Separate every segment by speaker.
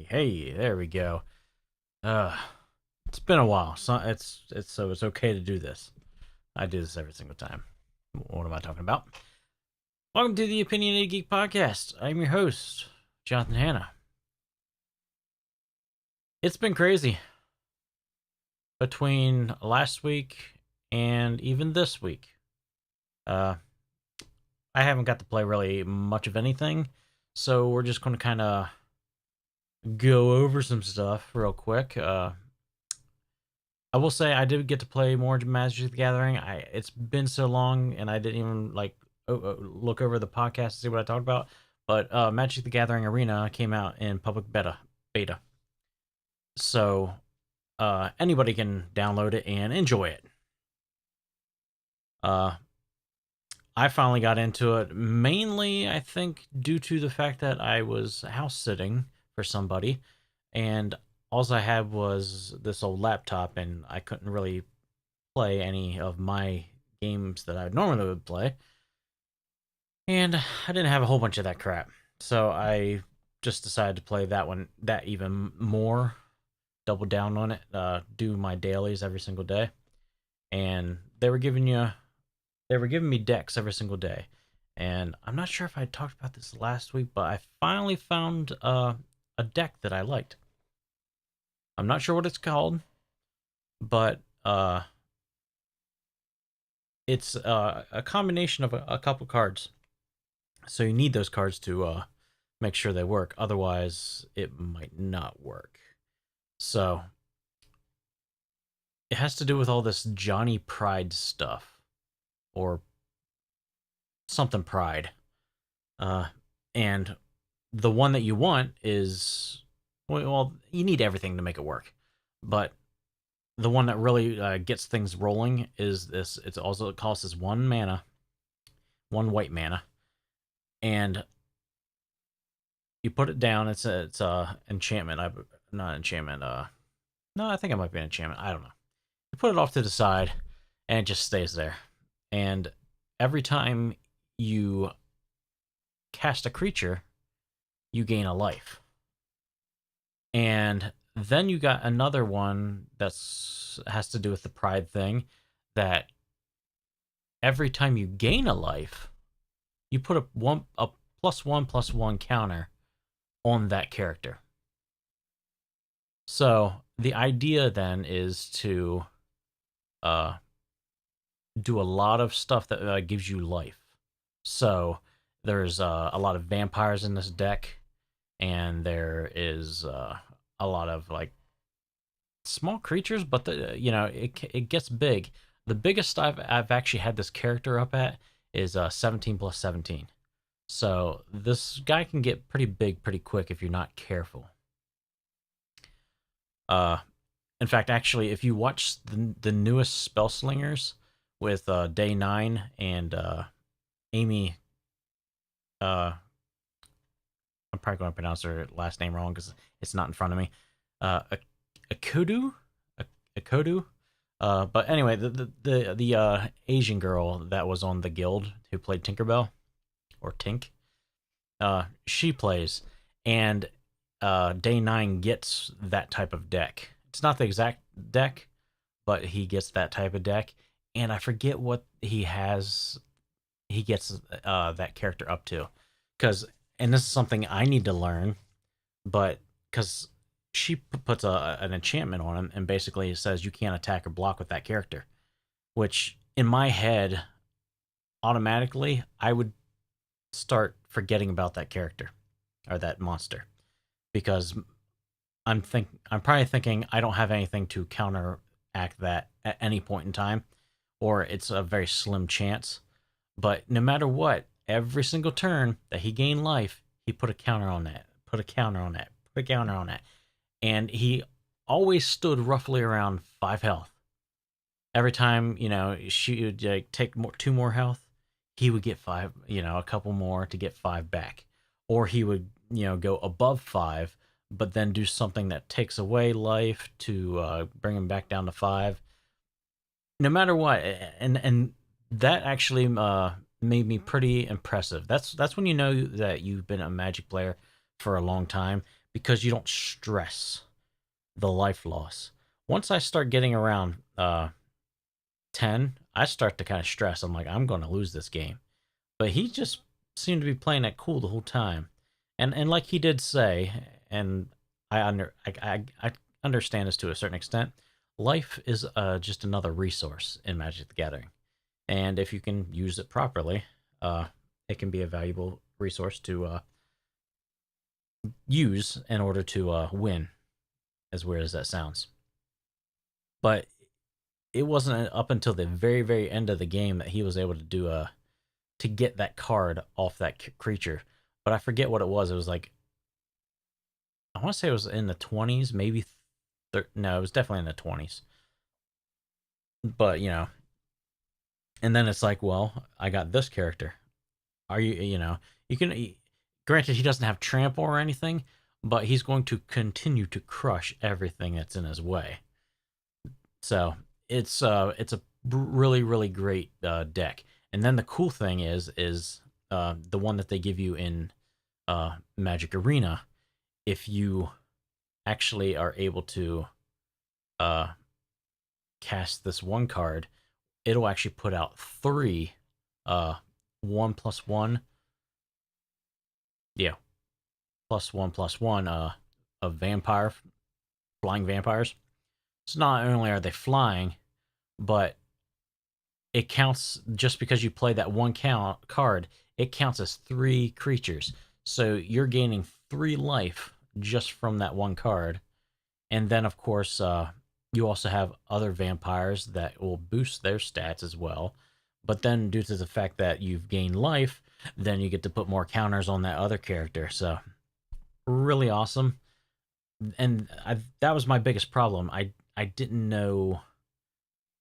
Speaker 1: Hey, there we go. Uh, it's been a while, so it's okay to do this. I do this every single time. What am I talking about? Welcome to the Opinionated Geek podcast. I'm your host, Jonathan Hanna. It's been crazy between last week and even this week. Uh, I haven't got to play really much of anything, so we're just going to kind of go over some stuff real quick. I will say I did get to play more Magic the Gathering. It's been so long, and I didn't even look over the podcast to see what I talked about. But Magic the Gathering Arena came out in public beta, so anybody can download it and enjoy it. I finally got into it mainly, I think, due to the fact that I was house sitting for somebody, and all I had was this old laptop, and I couldn't really play any of my games that I normally would play. And I didn't have a whole bunch of that crap. So I just decided to play that even more, double down on it, do my dailies every single day. And they were giving me decks every single day. And I'm not sure if I talked about this last week, but I finally found a deck that I liked. I'm not sure what it's called, but it's a combination of a couple cards. So you need those cards to make sure they work. Otherwise, it might not work. So it has to do with all this Johnny Pride stuff, or something Pride. And the one that you want is, well, you need everything to make it work, but the one that really gets things rolling is this. It costs one white mana, and you put it down. It's a enchantment. Not enchantment. No, I think it might be an enchantment. I don't know. You put it off to the side, and it just stays there. And every time you cast a creature, you gain a life. And then you got another one has to do with the pride thing, that every time you gain a life, you put a +1/+1 counter on that character. So the idea then is to do a lot of stuff that gives you life. So there's a lot of vampires in this deck, and there is a lot of like small creatures, but it gets big. The biggest I've actually had this character up at is 17+17. So this guy can get pretty big pretty quick if you're not careful. In fact, actually, if you watch the newest Spell Slingers with Day 9 and Amy, I'm probably going to pronounce her last name wrong because it's not in front of me. Akodu, Akodu. But anyway, the Asian girl that was on the guild who played Tinkerbell, or Tink, she plays, and Day 9 gets that type of deck. It's not the exact deck, but he gets that type of deck, and I forget what he has. He gets that character up to, and this is something I need to learn, but because she puts an enchantment on him and basically says you can't attack or block with that character, which in my head, automatically, I would start forgetting about that character or that monster, because I'm probably thinking I don't have anything to counteract that at any point in time, or it's a very slim chance. But no matter what, every single turn that he gained life, he put a counter on that, put a counter on that, put a counter on that. And he always stood roughly around 5 health. Every time, she would take two more health, he would get 5, a couple more to get 5 back. Or he would, go above 5, but then do something that takes away life to bring him back down to 5. No matter what, and that actually made me pretty impressive. That's when you know that you've been a Magic player for a long time, because you don't stress the life loss. Once I start getting around 10, I start to kind of stress. I'm like, I'm going to lose this game. But he just seemed to be playing it cool the whole time. And like he did say, and I understand this to a certain extent, life is just another resource in Magic the Gathering. And if you can use it properly, it can be a valuable resource to use in order to win, as weird as that sounds. But it wasn't up until the very, very end of the game that he was able to do to get that card off that creature. But I forget what it was. It was like, I want to say it was in the 20s, maybe. No, it was definitely in the 20s. But, and then it's like, well, I got this character. Are you can, granted, he doesn't have trample or anything, but he's going to continue to crush everything that's in his way. So it's a really, really great deck. And then the cool thing is the one that they give you in Magic Arena. If you actually are able to cast this one card, it'll actually put out 3 1+1. Yeah, +1/+1 of flying vampires. So not only are they flying, but it counts just because you play that one card, it counts as 3 creatures. So you're gaining 3 life just from that one card. And then, of course, you also have other vampires that will boost their stats as well. But then, due to the fact that you've gained life, then you get to put more counters on that other character. So, really awesome. And that was my biggest problem. I didn't know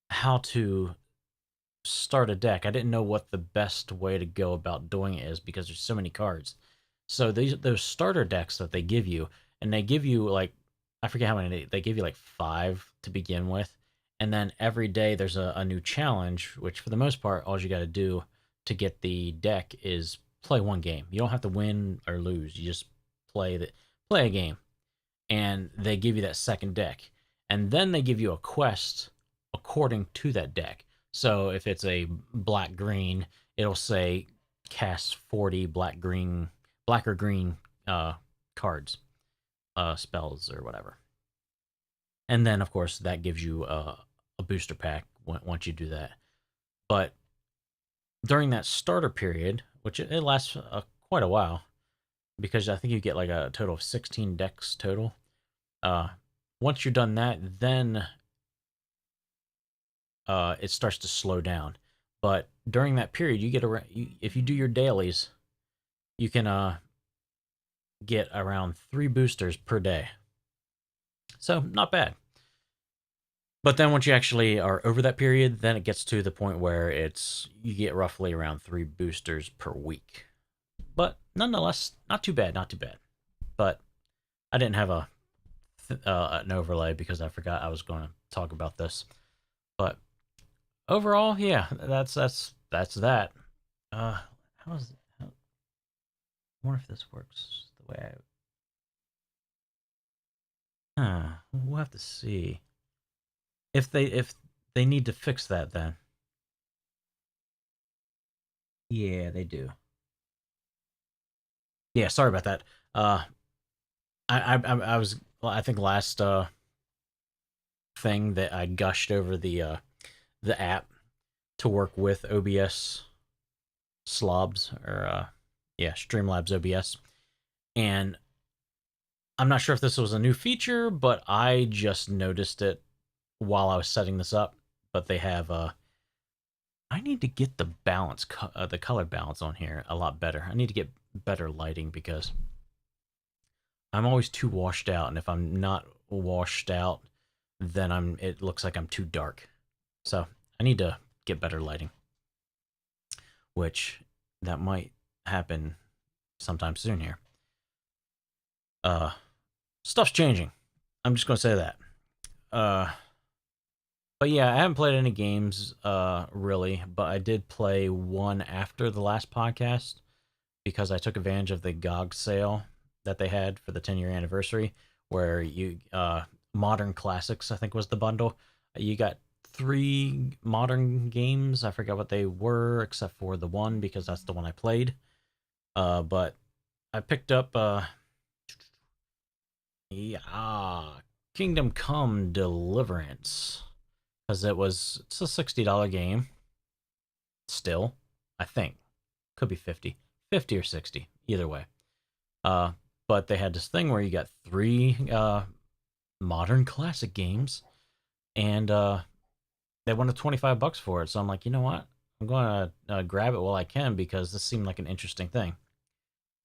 Speaker 1: how to start a deck. I didn't know what the best way to go about doing it is because there's so many cards. So those starter decks that they give you, and they give you like, I forget how many they give you, like 5 to begin with, and then every day there's a new challenge, which for the most part all you got to do to get the deck is play one game. You don't have to win or lose. You just play a game, and they give you that second deck, and then they give you a quest according to that deck. So if it's a black green, it'll say cast 40 black or green cards, spells or whatever. And then of course that gives you a booster pack once you do that. But during that starter period, which it lasts quite a while, because I think you get like a total of 16 decks total. Once you're done that, then it starts to slow down. But during that period, you get if you do your dailies, you can get around 3 boosters per day. So not bad. But then once you actually are over that period, then it gets to the point where you get roughly around 3 boosters per week. But nonetheless, not too bad, not too bad. But I didn't have an overlay because I forgot I was going to talk about this. But overall, yeah, that's that. I wonder if this works the way we'll have to see if they need to fix that. Then yeah, they do. Yeah, sorry about that. I was, well, I think last thing that I gushed over the app to work with OBS slobs, or yeah, Streamlabs OBS. And I'm not sure if this was a new feature, but I just noticed it while I was setting this up. But they have I need to get the balance, the color balance on here a lot better. I need to get better lighting because I'm always too washed out, and if I'm not washed out, then it looks like I'm too dark. So I need to get better lighting, which that might happen sometime soon here. Stuff's changing. I'm just gonna say that. But yeah, I haven't played any games really, but I did play one after the last podcast because I took advantage of the GOG sale that they had for the 10-year anniversary, where you modern classics, I think, was the bundle. You got 3 modern games. I forget what they were, except for the one, because that's the one I played. But I picked up yeah, Kingdom Come Deliverance, because it's a $60 game still, I think. Could be 50 or 60, either way. Uh, but they had this thing where you got 3 modern classic games, and they wanted $25 for it. So I'm like, you know what? I'm going to grab it while I can, because this seemed like an interesting thing.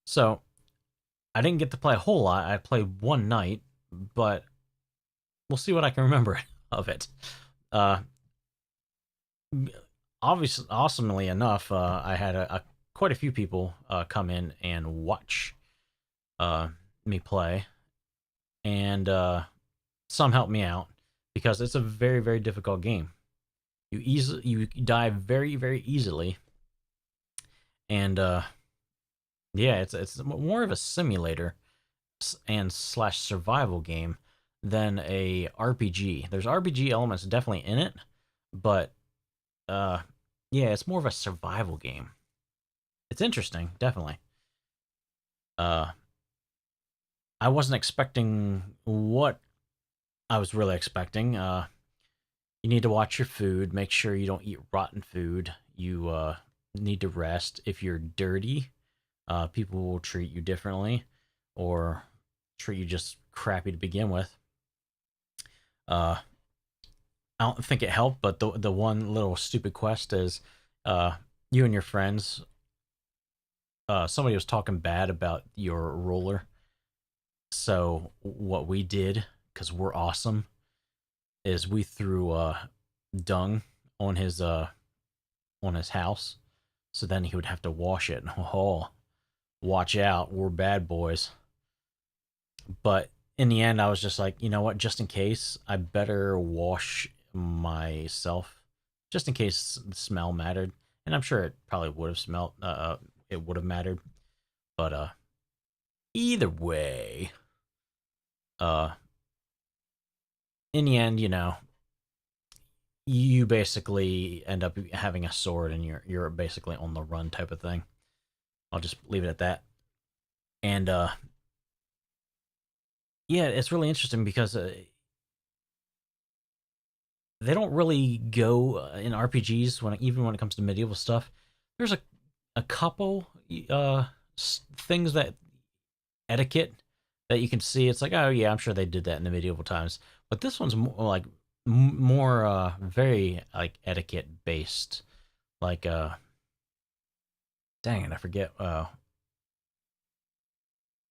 Speaker 1: So I didn't get to play a whole lot. I played one night, but we'll see what I can remember of it. Uh, Obviously, awesomely enough, I had quite a few people come in and watch me play, and some helped me out, because it's a very, very difficult game. You die very, very easily, and yeah, it's more of a simulator and slash survival game than a RPG. There's RPG elements definitely in it, but uh, yeah, it's more of a survival game. It's interesting, definitely. Uh, I wasn't expecting what I was really expecting. You need to watch your food. Make sure you don't eat rotten food. You need to rest. If you're dirty, people will treat you differently, or treat you just crappy to begin with. Uh, I don't think it helped, but the one little stupid quest is, uh, you and your friends. Somebody was talking bad about your ruler. So what we did, because we're awesome, is we threw dung on his house, so then he would have to wash it. Oh, watch out, we're bad boys. But in the end, I was just like, you know what? Just in case, I better wash myself, just in case the smell mattered. And I'm sure it probably would have smelled. It would have mattered. But either way, uh, in the end, you basically end up having a sword, and you're basically on the run type of thing. I'll just leave it at that. And yeah, it's really interesting, because they don't really go in RPGs, even when it comes to medieval stuff. There's a couple things that etiquette that you can see. It's like, oh yeah, I'm sure they did that in the medieval times, but this one's more like more very like etiquette based. Like dang it, I forget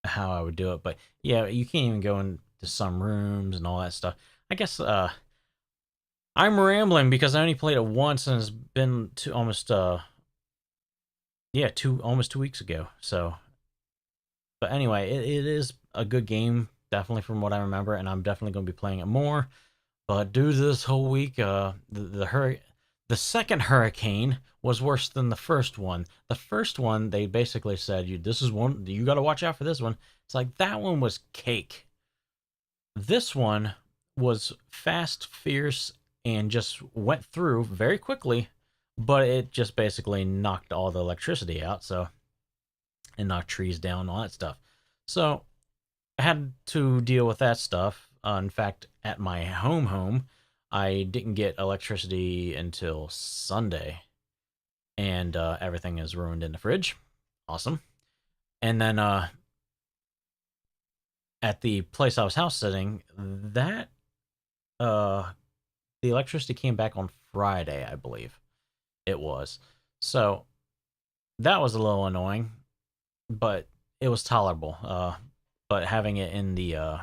Speaker 1: how I would do it, but yeah, you can't even go into some rooms and all that stuff. I guess I'm rambling, because I only played it once, and it's been almost yeah, almost 2 weeks ago. So, but anyway, it is a good game, definitely from what I remember, and I'm definitely going to be playing it more. But due to this whole week, the second hurricane was worse than the first one. The first one, they basically said, this is one, you got to watch out for this one. It's like, that one was cake. This one was fast, fierce, and just went through very quickly, but it just basically knocked all the electricity out, so, and knocked trees down, all that stuff. So I had to deal with that stuff. In fact, at my home, I didn't get electricity until Sunday, and everything is ruined in the fridge. Awesome. And then at the place I was house sitting, that the electricity came back on Friday, I believe it was. So that was a little annoying, but it was tolerable. But having it in the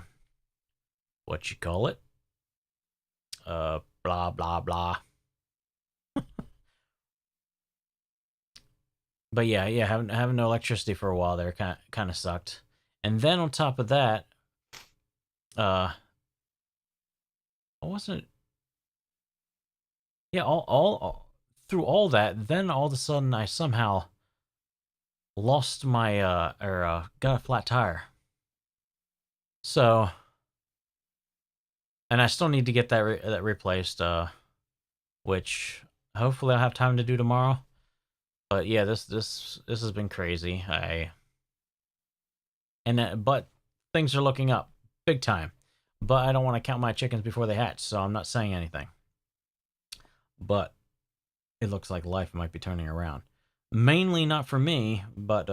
Speaker 1: what you call it, blah blah blah. But yeah, having no electricity for a while there kind of sucked. And then on top of that, I wasn't. Yeah, all through all that, then all of a sudden I somehow lost my or got a flat tire. So, and I still need to get that replaced, which hopefully I'll have time to do tomorrow. But yeah, this has been crazy. But things are looking up big time. But I don't want to count my chickens before they hatch, so I'm not saying anything. But it looks like life might be turning around. Mainly not for me, but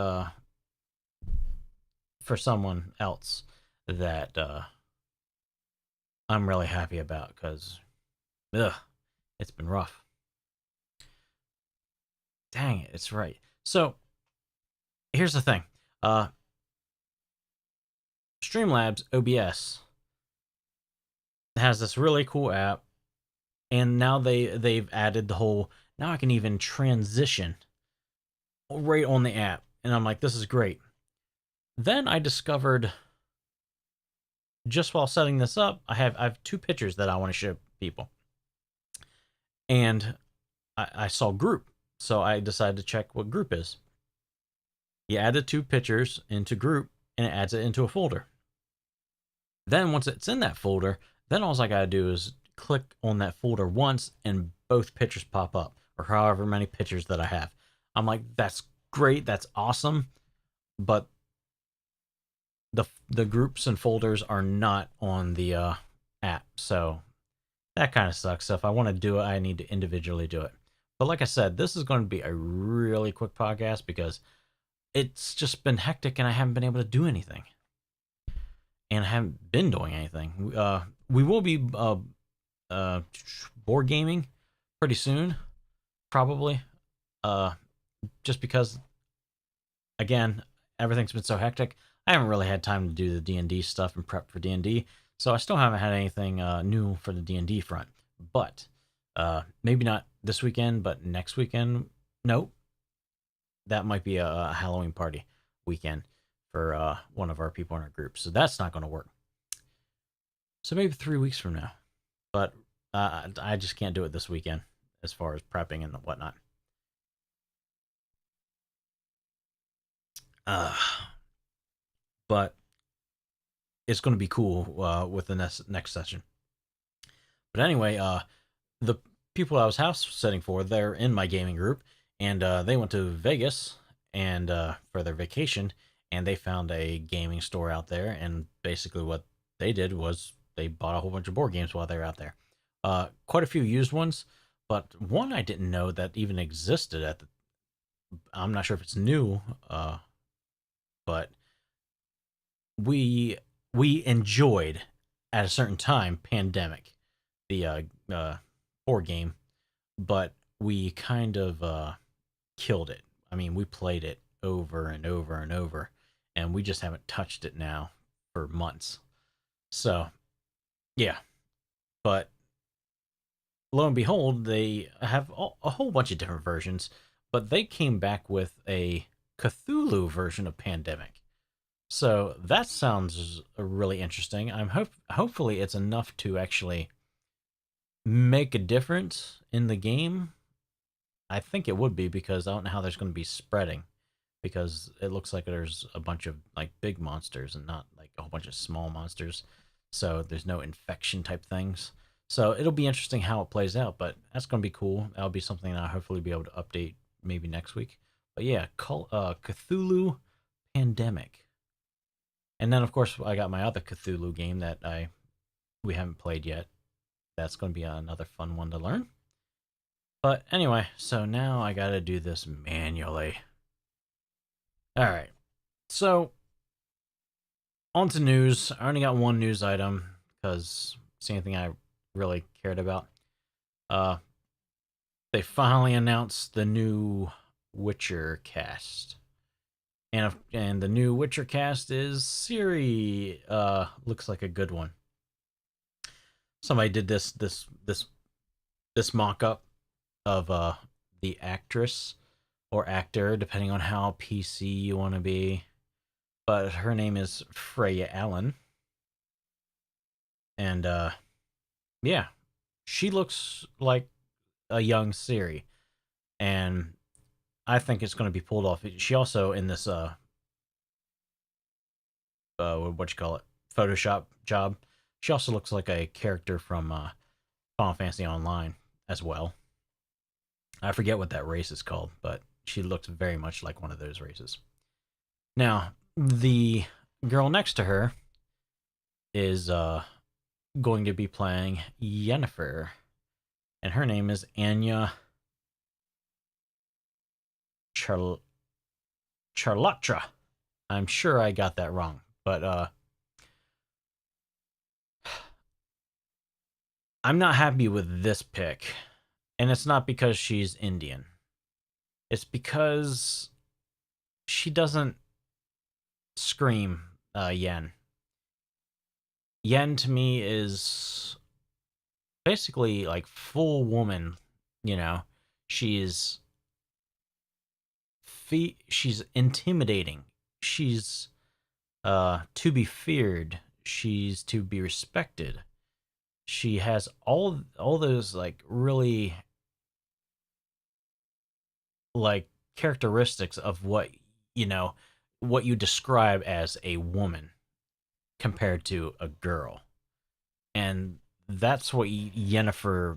Speaker 1: for someone else that I'm really happy about because it's been rough. Dang it, it's right. So here's the thing. Streamlabs OBS has this really cool app, and now they've added the whole now I can even transition right on the app, and I'm like, this is great. Then I discovered just while setting this up, I have two pictures that I want to show people, and I saw group, so I decided to check what group is. You add the two pictures into group, and it adds it into a folder. Then once it's in that folder, then all I gotta do is click on that folder once, and both pictures pop up, or however many pictures that I have. I'm like, that's great, that's awesome, but the groups and folders are not on the app, so that kind of sucks. So if I want to do it, I need to individually do it. But like I said, this is going to be a really quick podcast because it's just been hectic and I haven't been able to do anything. And I haven't been doing anything. We will be board gaming pretty soon, probably. Just because, again, everything's been so hectic. I haven't really had time to do the D&D stuff and prep for D&D, so I still haven't had anything new for the D&D front. But maybe not this weekend, but next weekend. Nope, that might be a Halloween party weekend for one of our people in our group, so that's not going to work. So maybe 3 weeks from now, but I just can't do it this weekend as far as prepping and whatnot. But it's going to be cool with the next session. But anyway, the people I was house sitting for, they're in my gaming group, and they went to Vegas and for their vacation, and they found a gaming store out there, and basically what they did was they bought a whole bunch of board games while they were out there. Quite a few used ones, but one I didn't know that even existed at the. I'm not sure if it's new, but we we enjoyed at a certain time Pandemic, the board game, but we kind of killed it. I mean, we played it over and over and over, and we just haven't touched it now for months. So, yeah, but lo and behold, they have a whole bunch of different versions, but they came back with a Cthulhu version of Pandemic. So that sounds really interesting. Hopefully it's enough to actually make a difference in the game. I think it would be because I don't know how there's going to be spreading because it looks like there's a bunch of like big monsters and not like a whole bunch of small monsters. So there's no infection type things. So it'll be interesting how it plays out, but that's going to be cool. That'll be something that I'll hopefully be able to update maybe next week. But yeah, Cthulhu Pandemic. And then of course I got my other Cthulhu game that we haven't played yet. That's going to be another fun one to learn. But anyway, so now I got to do this manually. All right. So on to news. I only got one news item because it's the only thing I really cared about. They finally announced the new Witcher cast. And the new Witcher cast is Siri. Looks like a good one. Somebody did this mock up of the actress or actor, depending on how PC you want to be. But her name is Freya Allen, and yeah, she looks like a young Siri, and I think it's going to be pulled off. She also in this what you call it, Photoshop job. She also looks like a character from Final Fantasy Online as well. I forget what that race is called, but she looks very much like one of those races. Now, the girl next to her is going to be playing Yennefer, and her name is Anya Char- Charlatra. I'm sure I got that wrong, but I'm not happy with this pick, and it's not because she's Indian. It's because she doesn't scream Yen. Yen to me is basically like full woman. You know, she's she's intimidating. She's to be feared. She's to be respected. She has all those like really like characteristics of what you know what you describe as a woman compared to a girl, and that's what Yennefer.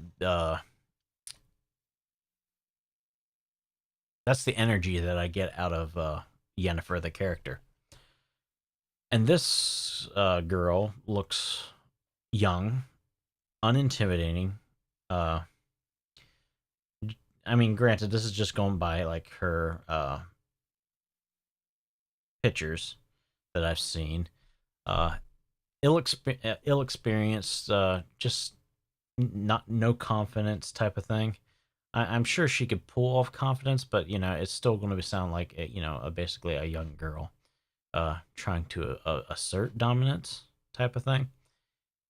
Speaker 1: That's the energy that I get out of Yennefer, the character. And this girl looks young, unintimidating. Uh, I mean, granted, this is just going by like her pictures that I've seen. Uh, ill experienced, just not no confidence type of thing. I'm sure she could pull off confidence, but it's still going to sound like basically a young girl trying to assert dominance type of thing.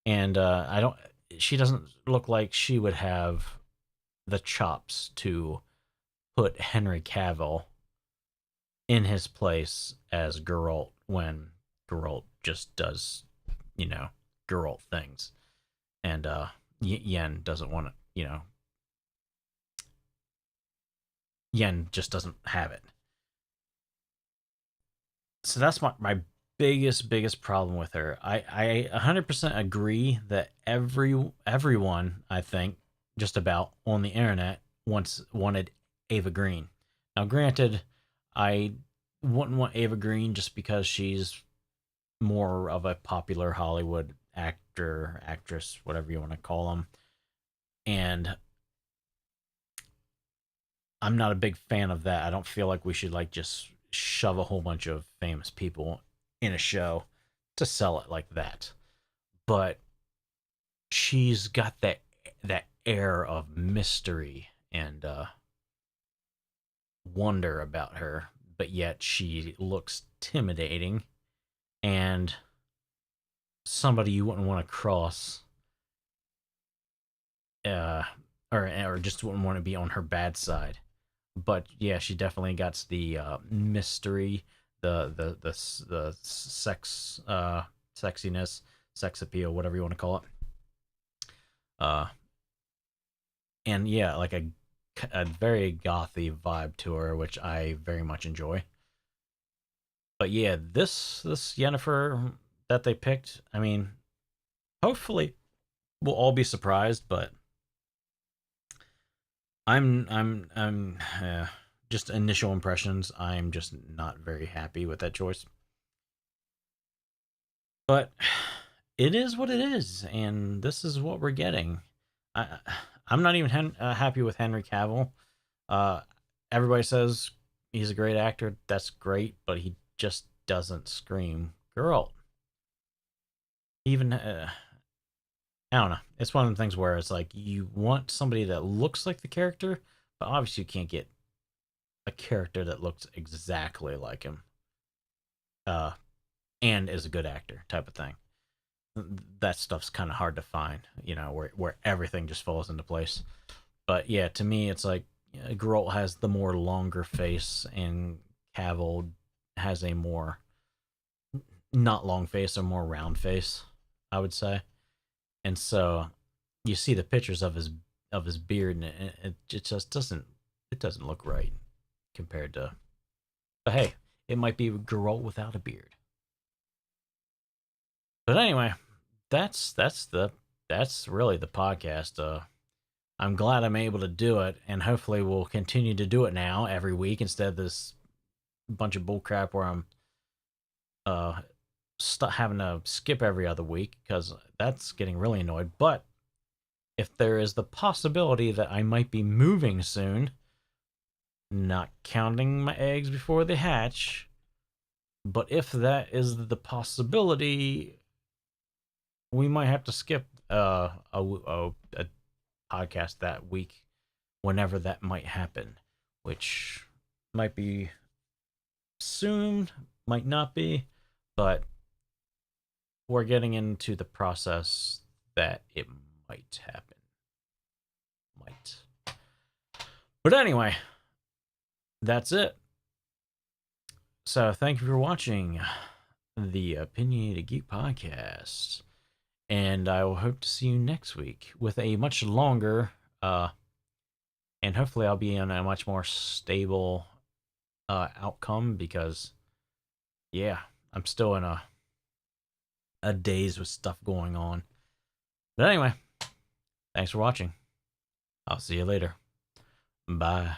Speaker 1: And I don't. She doesn't look like she would have the chops to put Henry Cavill in his place as Geralt when Geralt just does, Geralt things, and Yen doesn't want to, Yen just doesn't have it. So that's my biggest problem with her. I 100% agree that everyone, I think, just about on the internet wanted Ava Green. Now granted, I wouldn't want Ava Green just because she's more of a popular Hollywood actor, actress, whatever you want to call them. And I'm not a big fan of that. I don't feel like we should like just shove a whole bunch of famous people in a show to sell it like that. But she's got that air of mystery and wonder about her, but yet she looks intimidating and somebody you wouldn't want to cross uh or just wouldn't want to be on her bad side. But yeah, she definitely got the mystery, the sex sexiness, sex appeal, whatever you want to call it. Uh, and yeah, like a very gothy vibe to her, which I very much enjoy. But yeah, this Yennefer that they picked, I mean, hopefully we'll all be surprised, but I'm just initial impressions. I'm just not very happy with that choice. But it is what it is, and this is what we're getting. I I'm not even happy with Henry Cavill. Uh, everybody says he's a great actor. That's great, but he just doesn't scream girl. Even I don't know. It's one of the things where it's like you want somebody that looks like the character, but obviously you can't get a character that looks exactly like him. Uh, and is a good actor type of thing. That stuff's kind of hard to find, where everything just falls into place. But yeah, to me, it's like Geralt has the more longer face, and Cavill has a more not long face, or more round face, I would say. And so you see the pictures of his beard, and it just doesn't look right compared to. But hey, it might be Geralt without a beard. But anyway, that's really the podcast. I'm glad I'm able to do it, and hopefully we'll continue to do it now every week instead of this bunch of bullcrap where I'm uh having to skip every other week because that's getting really annoyed. But if there is the possibility that I might be moving soon, not counting my eggs before they hatch, but if that is the possibility, we might have to skip a podcast that week whenever that might happen, which might be soon, might not be, but we're getting into the process that it might happen. Might. But anyway, that's it. So thank you for watching the Opinionated Geek podcast. And I will hope to see you next week with a much longer, and hopefully I'll be in a much more stable outcome because, yeah, I'm still in a daze with stuff going on. But anyway, thanks for watching. I'll see you later. Bye.